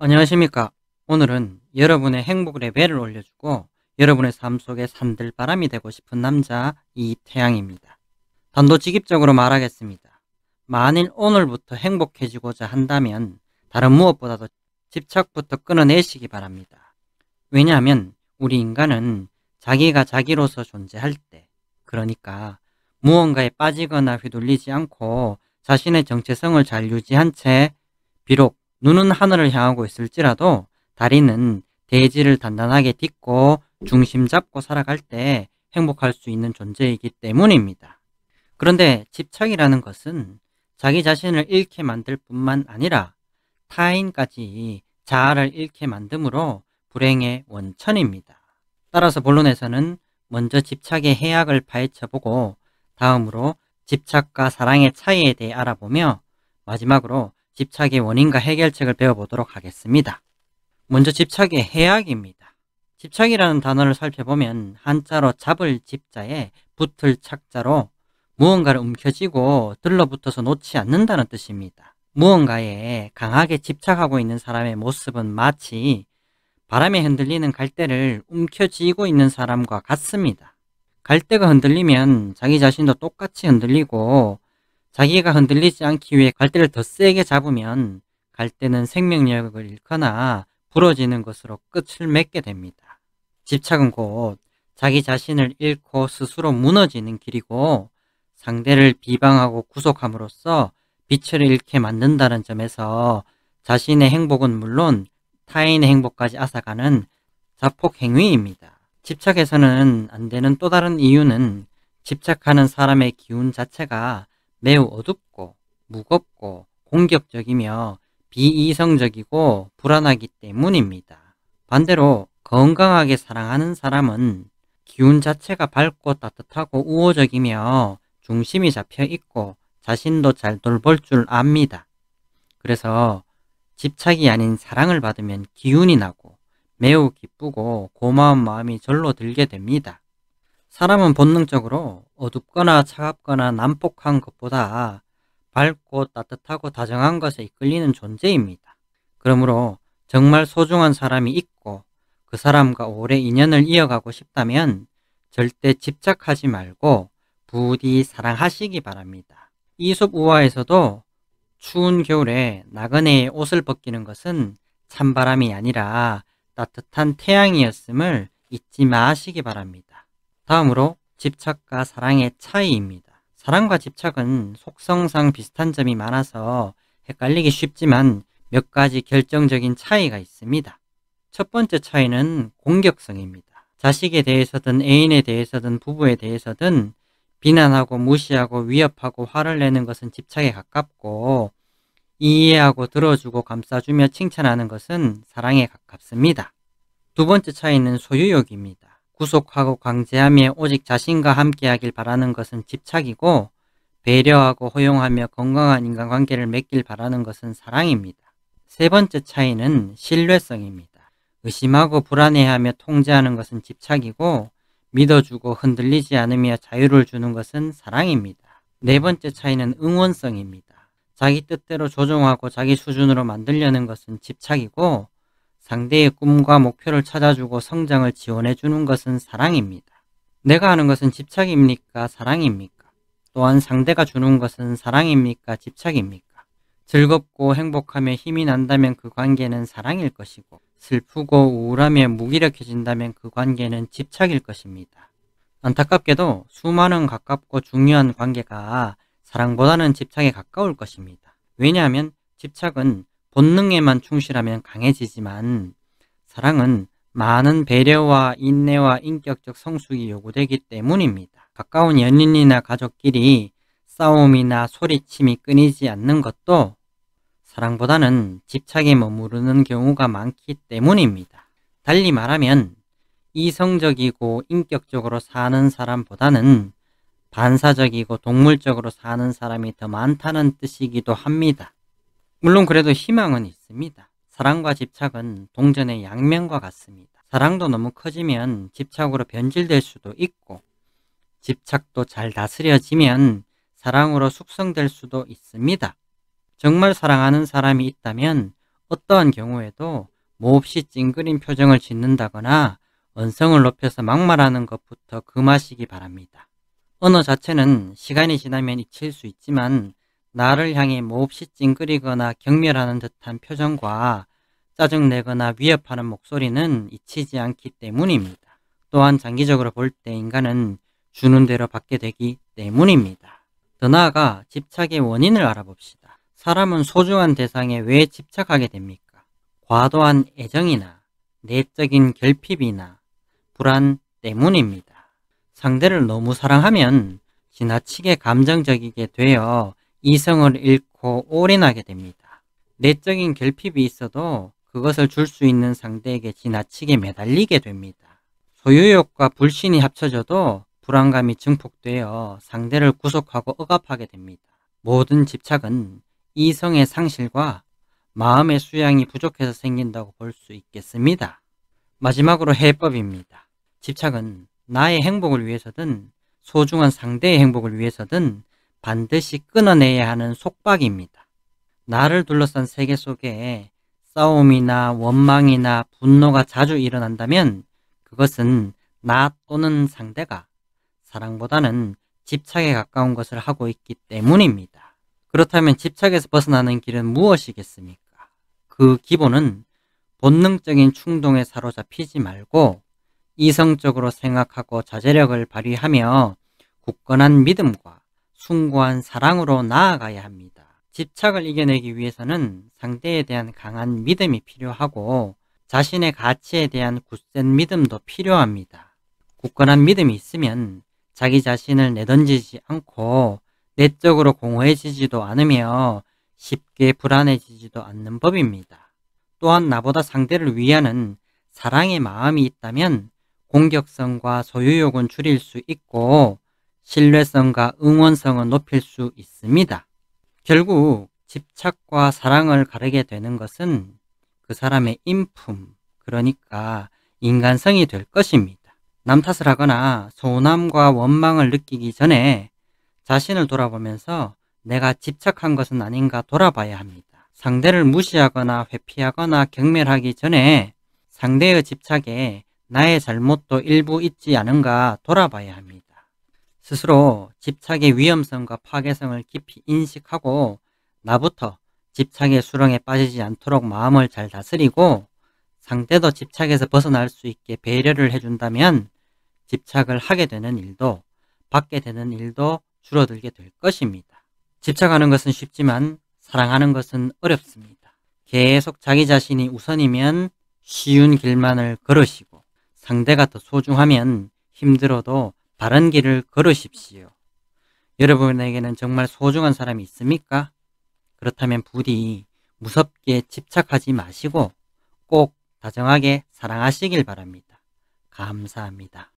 안녕하십니까. 오늘은 여러분의 행복 레벨을 올려주고 여러분의 삶 속에 산들바람이 되고 싶은 남자 이태양입니다. 단도직입적으로 말하겠습니다. 만일 오늘부터 행복해지고자 한다면 다른 무엇보다도 집착부터 끊어내시기 바랍니다. 왜냐하면 우리 인간은 자기가 자기로서 존재할 때, 그러니까 무언가에 빠지거나 휘둘리지 않고 자신의 정체성을 잘 유지한 채 비록 눈은 하늘을 향하고 있을지라도 다리는 대지를 단단하게 딛고 중심 잡고 살아갈 때 행복할 수 있는 존재이기 때문입니다. 그런데 집착이라는 것은 자기 자신을 잃게 만들 뿐만 아니라 타인까지 자아를 잃게 만드므로 불행의 원천입니다. 따라서 본론에서는 먼저 집착의 해악을 파헤쳐보고 다음으로 집착과 사랑의 차이에 대해 알아보며 마지막으로 집착의 원인과 해결책을 배워보도록 하겠습니다. 먼저 집착의 해악입니다. 집착이라는 단어를 살펴보면 한자로 잡을 집자에 붙을 착자로 무언가를 움켜쥐고 들러붙어서 놓지 않는다는 뜻입니다. 무언가에 강하게 집착하고 있는 사람의 모습은 마치 바람에 흔들리는 갈대를 움켜쥐고 있는 사람과 같습니다. 갈대가 흔들리면 자기 자신도 똑같이 흔들리고 자기가 흔들리지 않기 위해 갈대를 더 세게 잡으면 갈대는 생명력을 잃거나 부러지는 것으로 끝을 맺게 됩니다. 집착은 곧 자기 자신을 잃고 스스로 무너지는 길이고 상대를 비방하고 구속함으로써 빛을 잃게 만든다는 점에서 자신의 행복은 물론 타인의 행복까지 앗아가는 자폭 행위입니다. 집착해서는 안 되는 또 다른 이유는 집착하는 사람의 기운 자체가 매우 어둡고 무겁고 공격적이며 비이성적이고 불안하기 때문입니다. 반대로 건강하게 사랑하는 사람은 기운 자체가 밝고 따뜻하고 우호적이며 중심이 잡혀 있고 자신도 잘 돌볼 줄 압니다. 그래서 집착이 아닌 사랑을 받으면 기운이 나고 매우 기쁘고 고마운 마음이 절로 들게 됩니다. 사람은 본능적으로 어둡거나 차갑거나 난폭한 것보다 밝고 따뜻하고 다정한 것에 이끌리는 존재입니다. 그러므로 정말 소중한 사람이 있고 그 사람과 오래 인연을 이어가고 싶다면 절대 집착하지 말고 부디 사랑하시기 바랍니다. 이솝 우화에서도 추운 겨울에 나그네의 옷을 벗기는 것은 찬바람이 아니라 따뜻한 태양이었음을 잊지 마시기 바랍니다. 다음으로 집착과 사랑의 차이입니다. 사랑과 집착은 속성상 비슷한 점이 많아서 헷갈리기 쉽지만 몇 가지 결정적인 차이가 있습니다. 첫 번째 차이는 공격성입니다. 자식에 대해서든 애인에 대해서든 부부에 대해서든 비난하고 무시하고 위협하고 화를 내는 것은 집착에 가깝고 이해하고 들어주고 감싸주며 칭찬하는 것은 사랑에 가깝습니다. 두 번째 차이는 소유욕입니다. 구속하고 강제하며 오직 자신과 함께하길 바라는 것은 집착이고 배려하고 허용하며 건강한 인간관계를 맺길 바라는 것은 사랑입니다. 세 번째 차이는 신뢰성입니다. 의심하고 불안해하며 통제하는 것은 집착이고 믿어주고 흔들리지 않으며 자유를 주는 것은 사랑입니다. 네 번째 차이는 응원성입니다. 자기 뜻대로 조종하고 자기 수준으로 만들려는 것은 집착이고 상대의 꿈과 목표를 찾아주고 성장을 지원해주는 것은 사랑입니다. 내가 하는 것은 집착입니까? 사랑입니까? 또한 상대가 주는 것은 사랑입니까? 집착입니까? 즐겁고 행복하며 힘이 난다면 그 관계는 사랑일 것이고 슬프고 우울하며 무기력해진다면 그 관계는 집착일 것입니다. 안타깝게도 수많은 가깝고 중요한 관계가 사랑보다는 집착에 가까울 것입니다. 왜냐하면 집착은 본능에만 충실하면 강해지지만 사랑은 많은 배려와 인내와 인격적 성숙이 요구되기 때문입니다. 가까운 연인이나 가족끼리 싸움이나 소리침이 끊이지 않는 것도 사랑보다는 집착에 머무르는 경우가 많기 때문입니다. 달리 말하면 이성적이고 인격적으로 사는 사람보다는 반사적이고 동물적으로 사는 사람이 더 많다는 뜻이기도 합니다. 물론 그래도 희망은 있습니다. 사랑과 집착은 동전의 양면과 같습니다. 사랑도 너무 커지면 집착으로 변질될 수도 있고 집착도 잘 다스려지면 사랑으로 숙성될 수도 있습니다. 정말 사랑하는 사람이 있다면 어떠한 경우에도 몹시 찡그린 표정을 짓는다거나 언성을 높여서 막말하는 것부터 금하시기 바랍니다. 언어 자체는 시간이 지나면 잊힐 수 있지만 나를 향해 몹시 찡그리거나 경멸하는 듯한 표정과 짜증내거나 위협하는 목소리는 잊히지 않기 때문입니다. 또한 장기적으로 볼 때 인간은 주는 대로 받게 되기 때문입니다. 더 나아가 집착의 원인을 알아봅시다. 사람은 소중한 대상에 왜 집착하게 됩니까? 과도한 애정이나 내적인 결핍이나 불안 때문입니다. 상대를 너무 사랑하면 지나치게 감정적이게 되어 이성을 잃고 올인하게 됩니다. 내적인 결핍이 있어도 그것을 줄 수 있는 상대에게 지나치게 매달리게 됩니다. 소유욕과 불신이 합쳐져도 불안감이 증폭되어 상대를 구속하고 억압하게 됩니다. 모든 집착은 이성의 상실과 마음의 수양이 부족해서 생긴다고 볼 수 있겠습니다. 마지막으로 해법입니다. 집착은 나의 행복을 위해서든 소중한 상대의 행복을 위해서든 반드시 끊어내야 하는 속박입니다. 나를 둘러싼 세계 속에 싸움이나 원망이나 분노가 자주 일어난다면 그것은 나 또는 상대가 사랑보다는 집착에 가까운 것을 하고 있기 때문입니다. 그렇다면 집착에서 벗어나는 길은 무엇이겠습니까? 그 기본은 본능적인 충동에 사로잡히지 말고 이성적으로 생각하고 자제력을 발휘하며 굳건한 믿음과 숭고한 사랑으로 나아가야 합니다. 집착을 이겨내기 위해서는 상대에 대한 강한 믿음이 필요하고 자신의 가치에 대한 굳센 믿음도 필요합니다. 굳건한 믿음이 있으면 자기 자신을 내던지지 않고 내적으로 공허해지지도 않으며 쉽게 불안해지지도 않는 법입니다. 또한 나보다 상대를 위하는 사랑의 마음이 있다면 공격성과 소유욕은 줄일 수 있고 신뢰성과 응원성은 높일 수 있습니다. 결국 집착과 사랑을 가르게 되는 것은 그 사람의 인품, 그러니까 인간성이 될 것입니다. 남 탓을 하거나 서운함과 원망을 느끼기 전에 자신을 돌아보면서 내가 집착한 것은 아닌가 돌아봐야 합니다. 상대를 무시하거나 회피하거나 경멸하기 전에 상대의 집착에 나의 잘못도 일부 있지 않은가 돌아봐야 합니다. 스스로 집착의 위험성과 파괴성을 깊이 인식하고 나부터 집착의 수렁에 빠지지 않도록 마음을 잘 다스리고 상대도 집착에서 벗어날 수 있게 배려를 해준다면 집착을 하게 되는 일도 받게 되는 일도 줄어들게 될 것입니다. 집착하는 것은 쉽지만 사랑하는 것은 어렵습니다. 계속 자기 자신이 우선이면 쉬운 길만을 걸으시고 상대가 더 소중하면 힘들어도 바른 길을 걸으십시오. 여러분에게는 정말 소중한 사람이 있습니까? 그렇다면 부디 무섭게 집착하지 마시고 꼭 다정하게 사랑하시길 바랍니다. 감사합니다.